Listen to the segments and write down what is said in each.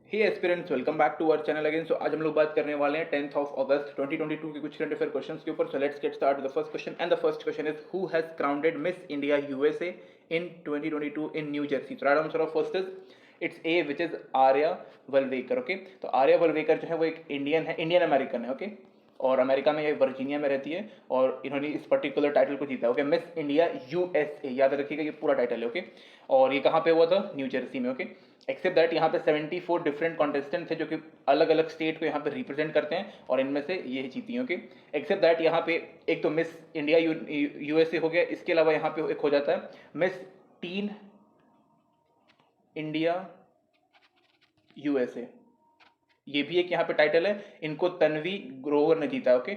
Hey aspirants, welcome back to our channel again. So आज हम लोग बात करने वाले हैं 10th ऑफ अगस्त 2022 के कुछ करंट अफेयर क्वेश्चंस के ऊपर। So let's get start the first question and the first question is who has crowned Miss India USA in 2022 in New Jersey. तो right answer of first is it's a which is Arya Walvekar. Okay, तो आर्या वलवेकर जो है वो एक Indian है, Indian American है। Okay, और America में ये वर्जीनिया में रहती है और इन्होंने इस पर्टिकुलर टाइटल को जीता। ओके, मिस इंडिया यूएसए, याद रखिएगा ये पूरा टाइटल है। ओके, और ये कहाँ पे हुआ था? न्यू जर्सी में। ओके, एक्सेप्ट दैट यहाँ पे 74 डिफरेंट कॉन्टेस्टेंट थे जो कि अलग अलग स्टेट को यहाँ पे रिप्रेजेंट करते हैं और इनमें से ये जीती हैं। ओके, एक्सेप्ट दैट यहाँ पे एक तो मिस इंडिया यूएसए हो गया, इसके अलावा यहाँ पे एक हो जाता है मिस टीन इंडिया यूएसए, ये भी एक यहाँ पे टाइटल है, इनको तन्वी ग्रोवर ने जीता है। ओके,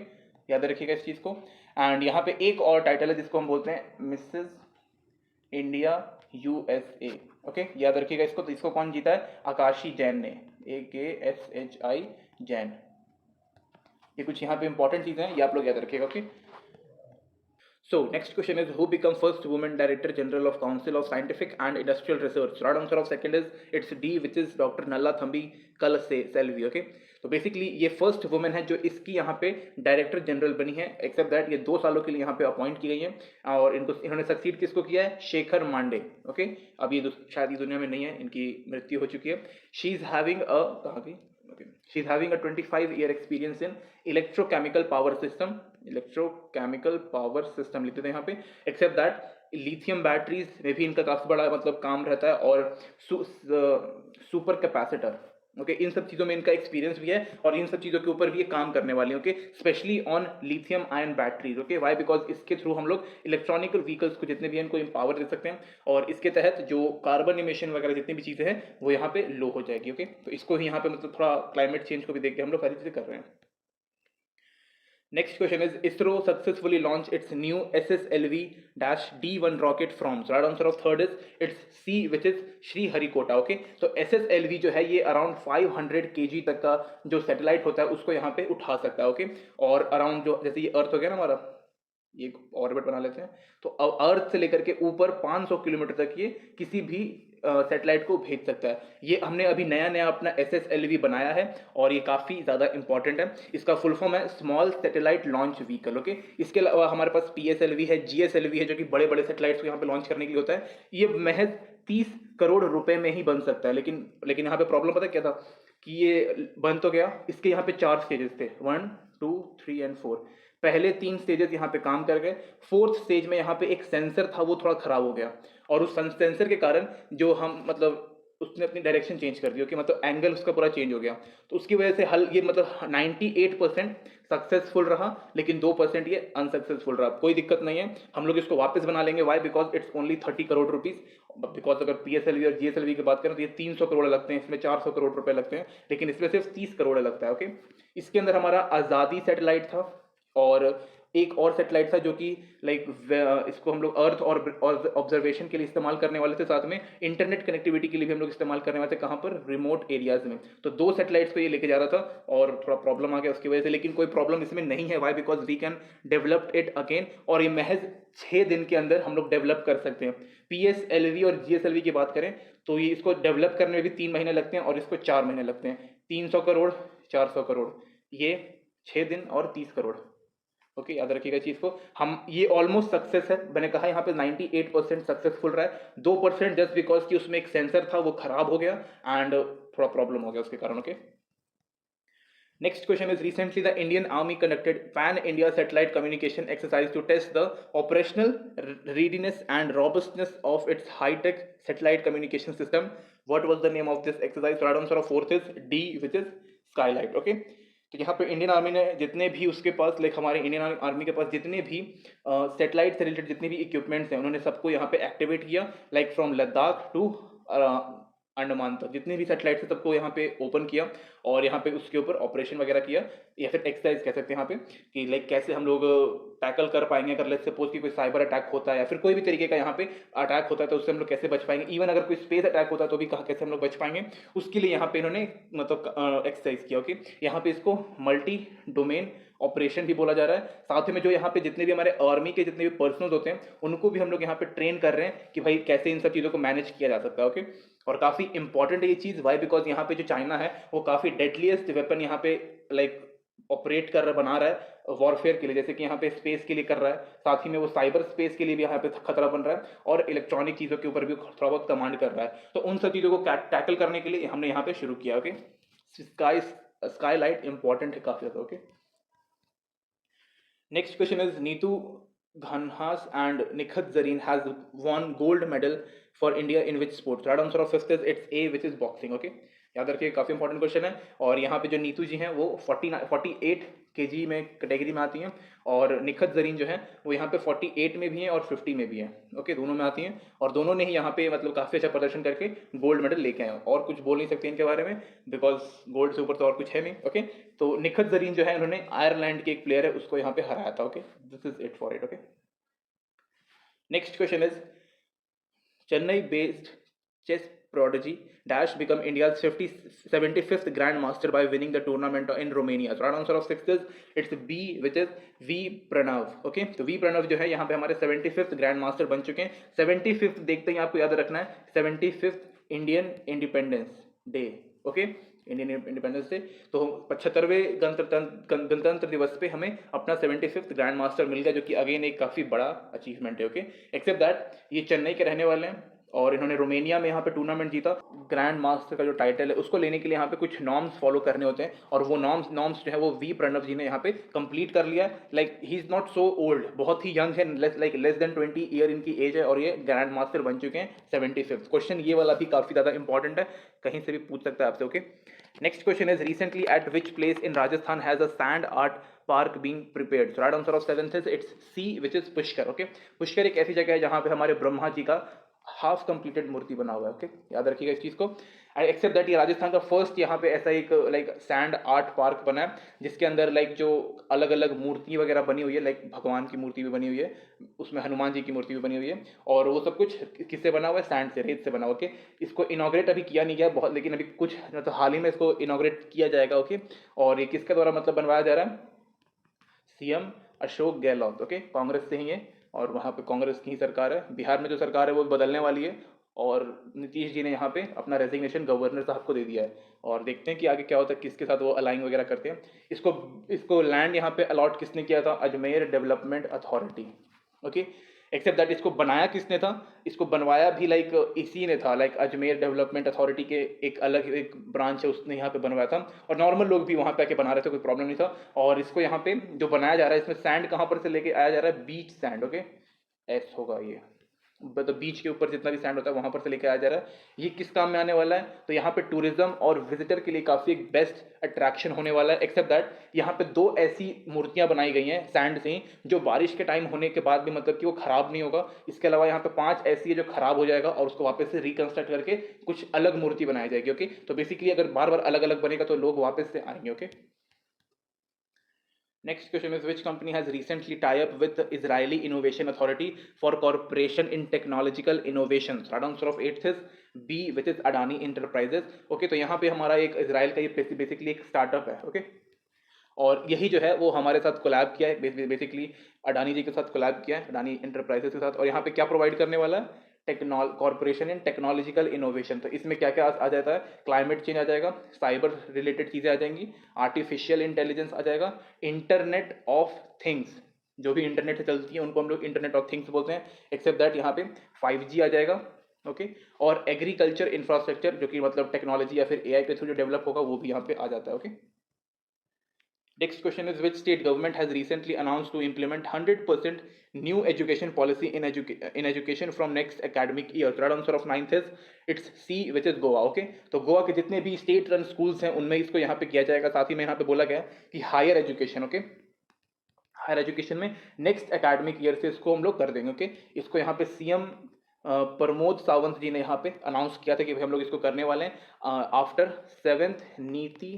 याद रखिएगा इस चीज को। एंड यहाँ पे एक और टाइटल है जिसको हम बोलते हैं मिसेस इंडिया यूएसए। ओके, याद रखिएगा इसको। तो इसको कौन जीता है? आकाशी जैन ने, AKSHI जैन। ये कुछ यहाँ पे इंपॉर्टेंट चीजें हैं, ये आप लोग याद रखिएगा। Okay, so next question is who become first woman director general of council of scientific and industrial research? Right answer of second is it's D, which is Dr. Nalla Thambi Selvi. Okay, तो basically ये first women है जो इसकी यहाँ पे director general बनी है। Accept that ये 2 सालों के लिए यहाँ पे अपॉइंट की गई है और इन्होंने सक्सीड किसको किया है? शेखर मांडे। ओके, अब ये शायद ये दुनिया में नहीं है, इनकी मृत्यु हो चुकी है। शी इज हैविंग अ कहाँ की She is having a 25-year experience in electrochemical power system लिखते थे यहाँ पे। एक्सेप्ट दैट लिथियम बैटरीज में भी इनका काफी बड़ा मतलब काम रहता है और सुपर कैपेसिटर। ओके, इन सब चीजों में इनका एक्सपीरियंस भी है और इन सब चीजों के ऊपर भी ये काम करने वाली है। Okay, specially on lithium ion batteries. Okay, why? Because इसके थ्रू हम लोग इलेक्ट्रॉनिकल व्हीकल्स को जितने भी हैं इनको एम्पावर दे सकते हैं और इसके तहत जो कार्बन इमिशन वगैरह जितनी भी चीजें हैं वो यहाँ पे लो हो जाएगी। ओके, तो इसको ही यहाँ पे मतलब थोड़ा क्लाइमेट चेंज को भी देख के हम लोग सारी चीजें कर रहे हैं। Next question is ISRO successfully launched its new SSLV-D1 rocket from. So right answer of third is it's C, which is Sriharikota. Okay, तो SSLV जो है ये अराउंड 500 kg तक का जो सैटेलाइट होता है उसको यहाँ पे उठा सकता है। ओके, और अराउंड जो जैसे ये अर्थ हो गया ना हमारा, ये ऑर्बिट बना लेते हैं, तो अर्थ से लेकर के ऊपर 500 किलोमीटर तक ये किसी भी सैटेलाइट को भेज सकता है। ये हमने अभी नया नया अपना SSLV बनाया है और ये काफ़ी ज़्यादा इंपॉर्टेंट है। इसका फुल फॉर्म है small satellite launch vehicle. Okay, इसके अलावा हमारे पास PSLV है, GSLV है, जो कि बड़े बड़े सैटेलाइट्स को यहाँ पे लॉन्च करने के लिए होता है। ये महज 30 करोड़ रुपए में ही बन सकता है। लेकिन यहाँ पे प्रॉब्लम पता क्या था कि ये बन तो गया, इसके यहाँ पे 4 स्टेजेस थे, 1, 2, 3 एंड 4। पहले 3 स्टेजेस यहाँ पे काम कर गए। 4th स्टेज में यहाँ पे एक सेंसर था, वो थोड़ा खराब हो गया और उस सेंसर के कारण जो हम मतलब उसने अपनी डायरेक्शन चेंज कर दी। ओके, मतलब एंगल उसका पूरा चेंज हो गया, तो उसकी वजह से हल ये मतलब 98% सक्सेसफुल रहा लेकिन 2% ये अनसक्सेसफुल रहा। कोई दिक्कत नहीं है, हम लोग इसको वापस बना लेंगे। Why? Because it's only 30 crore rupees. Because अगर PSLV और GSLV की बात करें तो ये 300 करोड़ लगते हैं, इसमें 400 करोड़ रुपए लगते हैं, लेकिन इसमें सिर्फ 30 करोड़ लगता है। ओके, इसके अंदर हमारा आज़ादी सैटेलाइट था और एक और सैटेलाइट था जो कि लाइक इसको हम लोग अर्थ और ऑब्जर्वेशन के लिए इस्तेमाल करने वाले थे, साथ में इंटरनेट कनेक्टिविटी के लिए भी हम लोग इस्तेमाल करने वाले थे। कहाँ पर? रिमोट एरियाज में। तो 2 सैटेलाइट्स को ये लेके जा रहा था और थोड़ा प्रॉब्लम आ गया उसकी वजह से, लेकिन कोई प्रॉब्लम इसमें नहीं है। Why? Because we can develop it again और ये महज 6 दिन के अंदर हम लोग डेवलप कर सकते हैं। PSLV और GSLV की बात करें तो ये इसको डेवलप करने में भी 3 महीने लगते हैं और इसको 4 महीने लगते हैं। 300 करोड़ 400 करोड़, ये 6 दिन और 30 करोड़। ओके, याद रखिएगा चीज को। हम ये ऑलमोस्ट सक्सेस है, मैंने कहा यहाँ पे 98% सक्सेसफुल रहा है। 2% जस्ट बिकॉज कि उसमें एक सेंसर था वो खराब हो गया एंड थोड़ा प्रॉब्लम हो गया उसके कारण। Okay, next question is recently the Indian army conducted pan India satellite communication exercise to test the operational readiness and robustness of its high-tech satellite communication system. What was the name of this exercise? Right answer of fourth is D, which is Skylight. Okay, तो यहाँ पे Indian army ने जितने भी उसके पास like हमारे Indian army के पास जितने भी सैटेलाइट से रिलेटेड जितने भी इक्विपमेंट्स हैं उन्होंने सबको यहाँ पे एक्टिवेट किया, like from Ladakh to Andaman तक जितने भी सैटेलाइट है सबको यहाँ पे ओपन किया और यहाँ पे उसके ऊपर ऑपरेशन वगैरह किया, या फिर एक्सरसाइज कह सकते हैं यहाँ पे कि लाइक कैसे हम लोग टैकल कर पाएंगे अगर लेट्स सपोज कि कोई साइबर अटैक होता है या फिर कोई भी तरीके का यहाँ पे अटैक होता है तो उससे हम लोग कैसे बच पाएंगे। इवन अगर कोई स्पेस अटैक होता है तो भी कहाँ कैसे हम लोग बच पाएंगे, उसके लिए यहाँ पे इन्होंने मतलब एक्सरसाइज किया। ओके, यहाँ पे इसको मल्टी डोमेन ऑपरेशन भी बोला जा रहा है। साथ ही में जो यहाँ पे जितने भी हमारे आर्मी के जितने भी पर्सनल होते हैं उनको भी हम लोग यहाँ पे ट्रेन कर रहे हैं कि भाई कैसे इन सब चीज़ों को मैनेज किया जा सकता है। ओके, और काफ़ी इंपॉर्टेंट है ये चीज़, वाई बिकॉज यहाँ पे जो चाइना है वो काफ़ी डेडलीस्ट वेपन यहाँ पे लाइक ऑपरेट कर रहा, बना रहा है वॉरफेयर के लिए, जैसे कि यहाँ पे स्पेस के लिए कर रहा है, साथ ही में वो साइबर स्पेस के लिए भी यहाँ पे खतरा बन रहा है और इलेक्ट्रॉनिक चीज़ों के ऊपर भी थोड़ा बहुत कमांड कर रहा है। तो उन सब चीज़ों को टैकल करने के लिए हमने यहाँ पे शुरू किया। ओके, स्काईलाइट इंपॉर्टेंट है काफ़ी ज़्यादा। Okay, next question is Neetu Ghanhas and Nikhat Zareen has won gold medal for India in which sport? Right answer of fifth is it's A, which is boxing. Okay, याद रखिए काफ़ी important question है। और यहाँ पे जो नीतू जी हैं वो 48 kg में कैटेगरी में आती हैं और निखत जरीन जो है वो यहाँ पे 48 में भी हैं और 50 में भी हैं। ओके, दोनों में आती हैं और दोनों ने ही यहाँ पे मतलब काफ़ी अच्छा प्रदर्शन करके गोल्ड मेडल लेके आए। और कुछ बोल नहीं सकते इनके बारे में बिकॉज गोल्ड से ऊपर तो और कुछ है नहीं। ओके, तो निखत जरीन जो है उन्होंने आयरलैंड के एक प्लेयर है उसको यहाँ पे हराया था। Okay, this is it for it. Okay, next question is Chennai based chess prodigy Dash become India's 75th Grandmaster by winning the tournament in Romania. So right answer of sixth is it's B, which is V Pranav. Okay, तो V Pranav जो है यहाँ पे हमारे 75th Grandmaster बन चुके हैं। 75th देखते ही आपको याद रखना है 75th Indian independence day. Okay, Indian independence day, तो 75वें गणतंत्र दिवस पे हमें अपना 75th ग्रैंड मास्टर मिल गया, जो कि अगेन एक काफ़ी बड़ा अचीवमेंट है। ओके, एक्सेप्ट दैट ये चेन्नई के रहने वाले हैं और इन्होंने रोमेनिया में यहाँ पे टूर्नामेंट जीता। ग्रैंड मास्टर का जो टाइटल है उसको लेने के लिए यहाँ पे कुछ नॉर्म्स फॉलो करने होते हैं और वो नॉर्म्स जो है वो वी प्रणव जी ने यहाँ पे कंप्लीट कर लिया है। Like he is not so old, बहुत ही यंग है, लाइक लेस देन 20 ईयर इनकी एज है और ये ग्रैंड मास्टर बन चुके हैं 75th। क्वेश्चन ये वाला भी काफ़ी ज़्यादा इंपॉर्टेंट है, कहीं से भी पूछ सकता है आपसे। Okay, next question is recently at which place in Rajasthan has a sand art park being prepared? So right answer of seventh is it's C, which is Pushkar. Okay, Pushkar एक ऐसी जगह है जहाँ पे हमारे ब्रह्मा जी का हाफ कंप्लीटेड मूर्ति बना हुआ है। ओके, याद रखिएगा इस चीज़ को। एंड एक्सेप्ट दैट ये राजस्थान का फर्स्ट यहाँ पे ऐसा एक लाइक सैंड आर्ट पार्क बना है जिसके अंदर लाइक जो अलग अलग मूर्ति वगैरह बनी हुई है, लाइक भगवान की मूर्ति भी बनी हुई है, उसमें हनुमान जी की मूर्ति भी बनी हुई है और वो सब कुछ किससे बना हुआ है? सैंड से, रेत से बना हुआ। ओके, इसको इनॉग्रेट अभी किया नहीं गया बहुत, लेकिन अभी कुछ मतलब हाल ही में इसको इनॉग्रेट किया जाएगा। ओके, और ये किसके द्वारा मतलब बनवाया जा रहा है? सीएम अशोक गहलोत। ओके, कांग्रेस से ही है और वहाँ पे कांग्रेस की ही सरकार है। बिहार में जो सरकार है वो बदलने वाली है और नीतीश जी ने यहाँ पे अपना रेजिग्नेशन गवर्नर साहब को दे दिया है और देखते हैं कि आगे क्या होता है, किसके साथ वो अलाइन वगैरह करते हैं। इसको लैंड यहाँ पे अलॉट किसने किया था? Ajmer development authority. Okay, except that इसको बनाया किसने था? इसको बनवाया भी लाइक इसी ने था, लाइक अजमेर डेवलपमेंट अथॉरिटी के एक अलग एक ब्रांच है उसने यहाँ पे बनवाया था और नॉर्मल लोग भी वहाँ पे आके बना रहे थे, कोई प्रॉब्लम नहीं था। और इसको यहाँ पे जो बनाया जा रहा है इसमें सैंड कहाँ पर से लेके आया जा रहा है? Beach sand. ओके, एस होगा ये, मतलब बीच के ऊपर जितना भी सैंड होता है वहां पर से लेकर आया जा रहा है। ये किस काम में आने वाला है? तो यहाँ पे टूरिज्म और विजिटर के लिए काफ़ी एक बेस्ट अट्रैक्शन होने वाला है। एक्सेप्ट दैट यहाँ पे 2 ऐसी मूर्तियां बनाई गई हैं सैंड से ही जो बारिश के टाइम होने के बाद भी मतलब कि वो खराब नहीं होगा। इसके अलावा यहाँ पे 5 ऐसी है जो खराब हो जाएगा और उसको वापस से रिकंस्ट्रक्ट करके कुछ अलग मूर्ति बनाई जाएगी। ओके, तो बेसिकली अगर बार बार अलग अलग बनेगा तो लोग वापस से आएंगे। Okay, next question is which company has recently tied up with the Israeli Innovation Authority for cooperation in technological innovations? Right answer of 8th is B, which is Adani Enterprises. Okay, तो यहाँ पे हमारा एक Israel का ये basically एक startup है। Okay, और यही जो है वो हमारे साथ कोलैब किया है, बेसिकली अडानी जी के साथ कोलैब किया है, अडानी इंटरप्राइजेस के साथ। और यहाँ पे क्या प्रोवाइड करने वाला है? कॉर्पोरेशन इन टेक्नोलॉजिकल इनोवेशन। तो इसमें क्या क्या आ जाता है? क्लाइमेट चेंज आ जाएगा, साइबर रिलेटेड चीज़ें आ जाएंगी, आर्टिफिशियल इंटेलिजेंस आ जाएगा, इंटरनेट ऑफ थिंग्स, जो भी इंटरनेट से चलती है उनको हम लोग इंटरनेट ऑफ थिंग्स बोलते हैं। एक्सेप्ट दैट यहाँ पे 5G आ जाएगा। ओके, और एग्रीकल्चर इंफ्रास्ट्रक्चर जो कि मतलब टेक्नोलॉजी या फिर AI के थ्रू जो डेवलप होगा वो भी यहाँ पे आ जाता है। Okay, next question is which state government has recently announced to implement 100% new education policy in education from next academic year? Right answer of 9th is it's C, which is Goa. Okay, तो गोवा के जितने भी state run schools हैं उनमें इसको यहाँ पे किया जाएगा। साथ ही में यहाँ पे बोला गया कि higher education, okay, higher education में नेक्स्ट एकेडमिक ईयर से इसको हम लोग कर देंगे। ओके, इसको यहाँ पे सीएम प्रमोद सावंत जी ने यहाँ पे अनाउंस किया था कि भाई हम लोग इसको करने वाले हैं after 7th NITI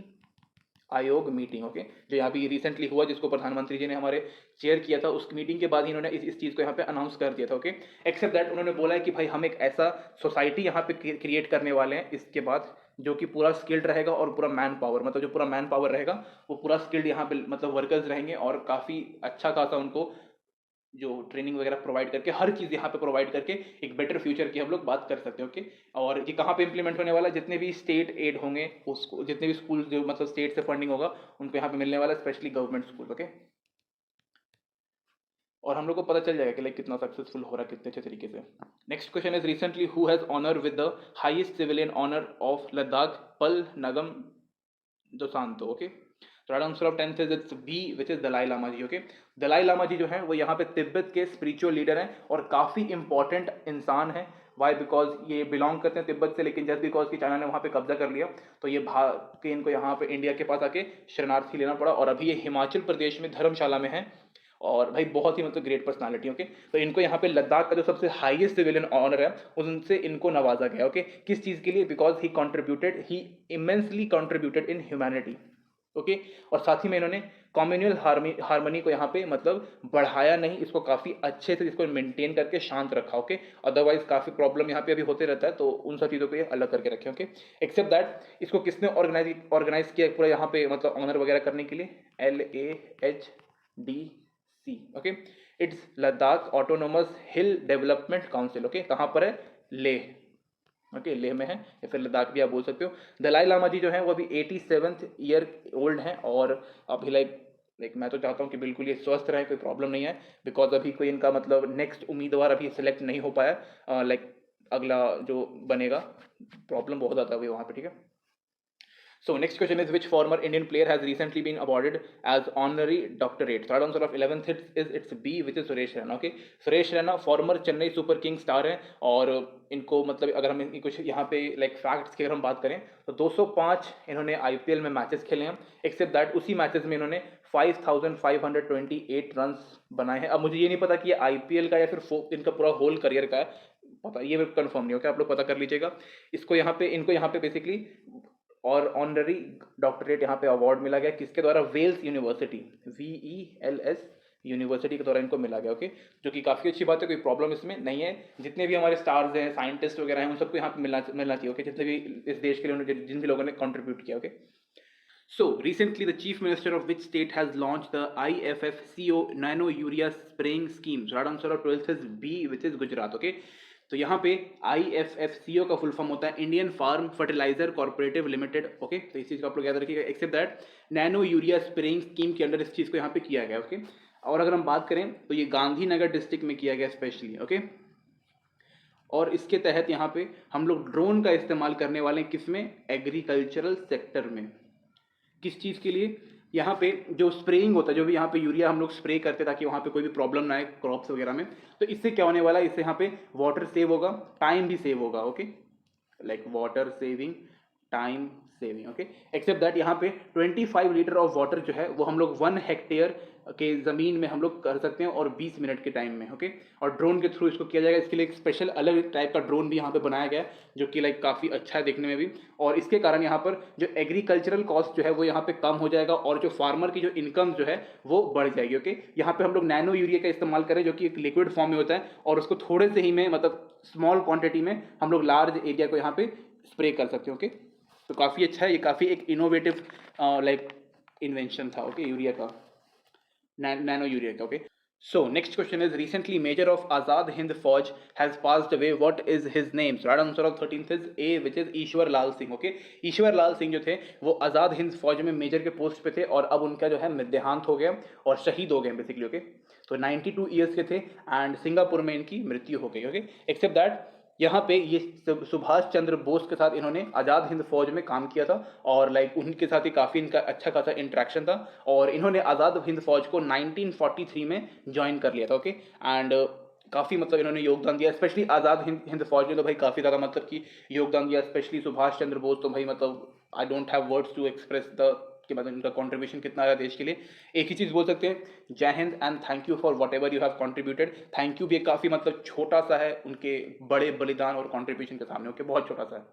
Aayog meeting. Okay, जो यहाँ पे रिसेंटली हुआ जिसको प्रधानमंत्री जी ने हमारे चेयर किया था, उस मीटिंग के बाद ही इन्होंने इस चीज़ को यहाँ पे अनाउंस कर दिया था। ओके, एक्सेप्ट दैट उन्होंने बोला है कि भाई हम एक ऐसा सोसाइटी यहाँ पे क्रिएट करने वाले हैं इसके बाद जो कि पूरा स्किल्ड रहेगा और पूरा मैन पावर, मतलब जो पूरा मैन पावर रहेगा वो पूरा स्किल्ड यहाँ पे मतलब वर्कर्स रहेंगे और काफ़ी अच्छा खासा उनको जो ट्रेनिंग वगैरह प्रोवाइड करके हर चीज़ यहाँ पे प्रोवाइड करके एक बेटर फ्यूचर की हम लोग बात कर सकते हैं। ओके, और ये कहाँ पे इंप्लीमेंट होने वाला है, जितने भी स्टेट एड होंगे उसको, जितने भी स्कूल जो मतलब स्टेट से फंडिंग होगा उनको यहाँ पे मिलने वाला है, स्पेशली गवर्नमेंट स्कूल। ओके, और हम लोग को पता चल जाएगा कि लाइक कितना सक्सेसफुल हो रहा है, कितने अच्छे तरीके से। Next question is recently who has honour with the highest civilian honour of Ladakh पल नगम दोसांतो। ओके, तो right answer of 10th is it's B which is Dalai Lama ji. Okay, Dalai Lama ji जो है वो यहाँ पे तिब्बत के स्पिरिचुअल लीडर हैं और काफ़ी इंपॉर्टेंट इंसान है। वाई, बिकॉज ये बिलोंग करते हैं तिब्बत से, लेकिन जस्ट बिकॉज कि चाइना ने वहाँ पे कब्जा कर लिया तो ये भाग के इनको यहाँ पे इंडिया के पास आके शरणार्थी लेना पड़ा, और अभी ये हिमाचल प्रदेश में धर्मशाला में है। और भाई बहुत ही मतलब ग्रेट पर्सनालिटी। ओके, तो इनको यहाँ पे लद्दाख का जो सबसे हाईएस्ट सिविलियन ऑनर है उनसे इनको नवाजा गया। ओके, किस चीज़ के लिए? Because he immensely contributed in humanity. Okay, और साथ ही में इन्होंने कम्युनल हार्मनी को यहाँ पे मतलब बढ़ाया नहीं, इसको काफ़ी अच्छे से इसको मेंटेन करके शांत रखा। ओके, अदरवाइज काफ़ी प्रॉब्लम यहाँ पे अभी होते रहता है, तो उन सब चीज़ों को ये अलग करके रखे। ओके, एक्सेप्ट दैट इसको किसने ऑर्गेनाइज किया पूरा यहाँ पे मतलब ऑनर वगैरह करने के लिए? LAHDC। Okay, it's Ladakh autonomous hill development council. Okay, कहाँ पर है? लेह। ओके, लेह में है, या फिर लद्दाख भी आप बोल सकते हो। दलाई लामा जी जो है वो अभी 87th ईयर ओल्ड हैं, और अभी लाइक मैं तो चाहता हूँ कि बिल्कुल ये स्वस्थ रहे, कोई प्रॉब्लम नहीं है, बिकॉज अभी कोई इनका मतलब नेक्स्ट उम्मीदवार अभी सिलेक्ट नहीं हो पाया, लाइक अगला जो बनेगा, प्रॉब्लम बहुत ज़्यादा हुई वहाँ पे। ठीक है, so next question is which former Indian player has recently been awarded as honorary doctorate? Third answer of 11th is it's B, which is Suresh Raina. Okay, Suresh Raina farmer Chennai super king star हैं, और इनको मतलब अगर हम इनकी कुछ यहाँ पे लाइक फैक्ट्स की अगर हम बात करें तो 205 इन्होंने IPL में मैचेस खेले हैं। एक्सेप्ट दैट उसी मैचेस में इन्होंने 5528 रन्स बनाए हैं। अब मुझे ये नहीं पता कि ये IPL का या फिर इनका पूरा होल करियर का है, पता ये कंफर्म नहीं हो, क्या आप लोग पता कर लीजिएगा। इनको यहाँ पे बेसिकली और ऑनररी डॉक्टरेट यहाँ पे अवार्ड मिला गया, किसके द्वारा? वेल्स यूनिवर्सिटी, VELS यूनिवर्सिटी के द्वारा इनको मिला गया। ओके, जो कि काफ़ी अच्छी बात है, कोई प्रॉब्लम इसमें नहीं है। जितने भी हमारे स्टार्स हैं, साइंटिस्ट वगैरह हैं, उन सबको यहाँ पे मिलना चाहिए। ओके, जितने भी इस देश के लिए उन्होंने जिन भी लोगों ने कॉन्ट्रीब्यूट किया। Okay, so recently the chief minister of which state has launched the IFFCO nano urea spraying scheme? So right answer of 12th is B, which is Gujarat। Okay, तो यहाँ पे IFFCO का फुल फॉर्म होता है Indian farm fertiliser corporative limited. Okay, तो इस चीज़ को आप लोग याद रखिएगा। Except that nano urea spraying scheme के अंडर इस चीज़ को यहाँ पे किया गया। ओके, और अगर हम बात करें तो ये गांधीनगर डिस्ट्रिक्ट में किया गया स्पेशली। ओके, और इसके तहत यहाँ पे हम लोग ड्रोन का इस्तेमाल करने वाले हैं, किसमें? एग्रीकल्चरल सेक्टर में। किस चीज़ के लिए? यहाँ पे जो स्प्रेइंग होता है, जो भी यहाँ पे यूरिया हम लोग स्प्रे करते हैं ताकि वहाँ पे कोई भी प्रॉब्लम ना आए क्रॉप्स वगैरह में, तो इससे क्या होने वाला है? इससे यहाँ पे वाटर सेव होगा, टाइम भी सेव होगा। Okay, like water saving, time saving. Okay, except that यहाँ पे 25 लीटर ऑफ वाटर जो है वो हम लोग 1 हेक्टेयर के ज़मीन में हम लोग कर सकते हैं, और 20 मिनट के टाइम में। ओके, और ड्रोन के थ्रू इसको किया जाएगा। इसके लिए एक स्पेशल अलग टाइप का ड्रोन भी यहाँ पे बनाया गया है, जो कि लाइक काफ़ी अच्छा है देखने में भी, और इसके कारण यहाँ पर जो एग्रीकल्चरल कॉस्ट जो है वो यहाँ पे कम हो जाएगा, और जो फार्मर की जो इनकम जो है वो बढ़ जाएगी। ओके, यहाँ पे हम लोग नैनो यूरिया का इस्तेमाल करें, जो कि एक लिक्विड फॉर्म में होता है, और उसको थोड़े से ही में मतलब स्मॉल क्वान्टिटी में हम लोग लार्ज एरिया को यहाँ पे स्प्रे कर सकते हैं। ओके, तो काफ़ी अच्छा है, ये काफ़ी एक इनोवेटिव लाइक इन्वेंशन था। ओके, यूरिया का, नैनो यूरिया का। Okay, so next question is recently major of Azad Hind Fauj has passed away, what is his name? So right answer of 13th is A, which is Ishwar Lal Singh. Okay, Ishwar Lal Singh जो थे वो आज़ाद हिंद फौज में major के post पे थे, और अब उनका जो है देहांत हो गया और शहीद हो गए बेसिकली। ओके, तो 92 ईयर्स के थे, एंड सिंगापुर में इनकी मृत्यु हो गई। ओके, एक्सेप्ट दैट यहाँ पे ये सुभाष चंद्र बोस के साथ इन्होंने आज़ाद हिंद फौज में काम किया था, और लाइक उनके साथ ही काफ़ी इनका अच्छा खासा इंटरेक्शन था, और इन्होंने आज़ाद हिंद फौज को 1943 में ज्वाइन कर लिया था। ओके, एंड काफ़ी मतलब इन्होंने योगदान दिया, स्पेशली आज़ाद हिंद फौज ने तो भाई काफ़ी ज़्यादा मतलब कि योगदान दिया, स्पेशली सुभाष चंद्र बोस तो भाई मतलब I don't have words to express the कि मतलब इनका कंट्रीब्यूशन कितना है देश के लिए। एक ही चीज़ बोल सकते हैं, जय Hind and thank you for what ever you have contributed. Thank you भी काफ़ी मतलब छोटा सा है उनके बड़े बलिदान और कॉन्ट्रीब्यूशन के सामने। ओके, बहुत छोटा सा है।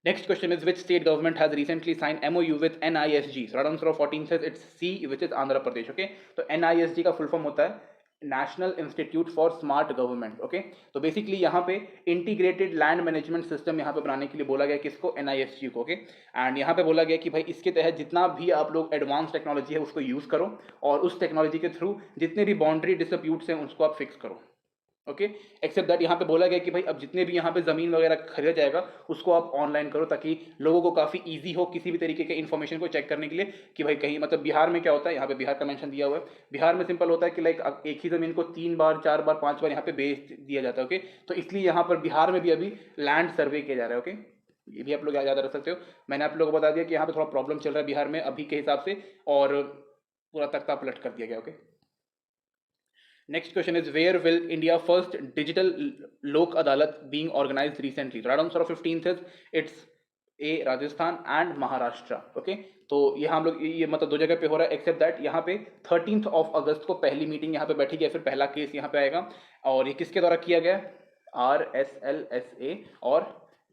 Next question is which state government has recently signed MOU with NISG? So right answer of 14 says it's C, which is Andhra Pradesh। Okay, तो NISG का फुल फॉर्म होता है national institute for smart government. Okay, तो basically यहाँ पे integrated land management system यहाँ पे बनाने के लिए बोला गया किसको, NISG को। ओके, एंड यहाँ पे बोला गया कि भाई इसके तहत जितना भी आप लोग एडवांस टेक्नोलॉजी है उसको यूज़ करो और उस टेक्नोलॉजी के थ्रू जितने भी बाउंड्री डिस्प्यूट्स हैं उसको आप फिक्स करो। ओके, एक्सेप्ट दैट यहाँ पे बोला गया कि भाई अब जितने भी यहाँ पे ज़मीन वगैरह खरीदा जाएगा उसको आप ऑनलाइन करो ताकि लोगों को काफ़ी इजी हो किसी भी तरीके के इन्फॉर्मेशन को चेक करने के लिए कि भाई कहीं मतलब बिहार में क्या होता है, यहाँ पे बिहार का मेंशन दिया हुआ है। बिहार में सिंपल होता है कि लाइक एक ही ज़मीन को 3 बार 4 बार 5 बार यहाँ पे बेच दिया जाता है। ओके, तो इसलिए यहाँ पर बिहार में भी अभी लैंड सर्वे किया जा रहा है। ओके, ये भी आप लोग याद रख सकते हो। मैंने आप लोगों को बता दिया कि यहाँ पे थोड़ा प्रॉब्लम चल रहा है बिहार में अभी के हिसाब से और पूरा तख्ता पलट कर दिया गया। Okay, next question is where will India first digital lok adalat being organized recently? The right answer of 15th is it's A Rajasthan and Maharashtra. Okay, तो ये हम लोग ये मतलब 2 जगह पे हो रहा है एक्सेप्ट दैट यहाँ पे 13th of अगस्त को पहली मीटिंग यहाँ पे बैठी गई, फिर पहला केस यहाँ पे आएगा और ये किसके द्वारा किया गया, RSLSA और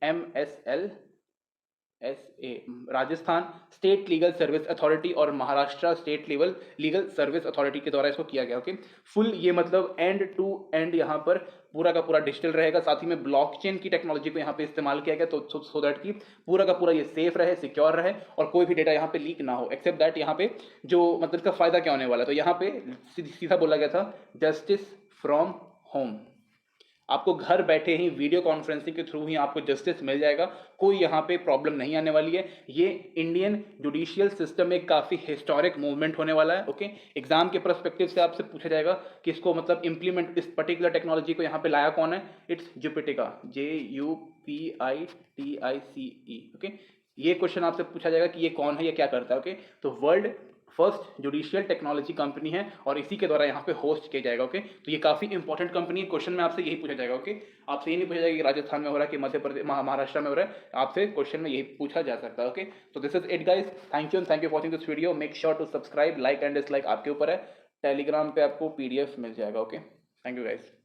MSLSA Rajasthan state legal service authority और Maharashtra state level legal service authority के द्वारा इसको किया गया। ओके, फुल ये मतलब एंड टू एंड यहाँ पर पूरा का पूरा डिजिटल रहेगा, साथ ही में ब्लॉकचेन की टेक्नोलॉजी को यहाँ पे इस्तेमाल किया गया तो सो दैट कि पूरा का पूरा ये सेफ रहे, सिक्योर रहे और कोई भी डेटा यहाँ पे लीक ना हो। एक्सेप्ट दैट यहाँ पे जो मतलब इसका फायदा क्या होने वाला है, तो यहाँ पे सीधा बोला गया था जस्टिस फ्रॉम होम, आपको घर बैठे ही वीडियो कॉन्फ्रेंसिंग के थ्रू ही आपको जस्टिस मिल जाएगा, कोई यहाँ पे प्रॉब्लम नहीं आने वाली है। ये इंडियन जुडिशियल सिस्टम में काफ़ी हिस्टोरिक मूवमेंट होने वाला है। ओके, एग्जाम के पर्सपेक्टिव से आपसे पूछा जाएगा कि इसको मतलब इम्प्लीमेंट इस पर्टिकुलर टेक्नोलॉजी को यहाँ पे लाया कौन है, इट्स जुपिटिका, JUPITICE। ओके, ये क्वेश्चन आपसे पूछा जाएगा कि ये कौन है, ये क्या करता है। ओके, तो world first judicial technology company है और इसी के द्वारा यहाँ पे होस्ट किया जाएगा। ओके, तो ये काफ़ी इंपॉर्टेंट कंपनी है, क्वेश्चन में आपसे यही पूछा जाएगा। ओके, आपसे ये नहीं पूछा जाएगा कि राजस्थान में हो रहा है कि मध्य प्रदेश महाराष्ट्र में हो रहा है, आपसे क्वेश्चन में यही पूछा जा सकता है। ओके, तो this is it guys, thank you and thank you for watching this video. Make sure to subscribe, like and dislike आपके ऊपर है। टेलीग्राम पे आपको PDF मिल जाएगा। Okay, thank you guys.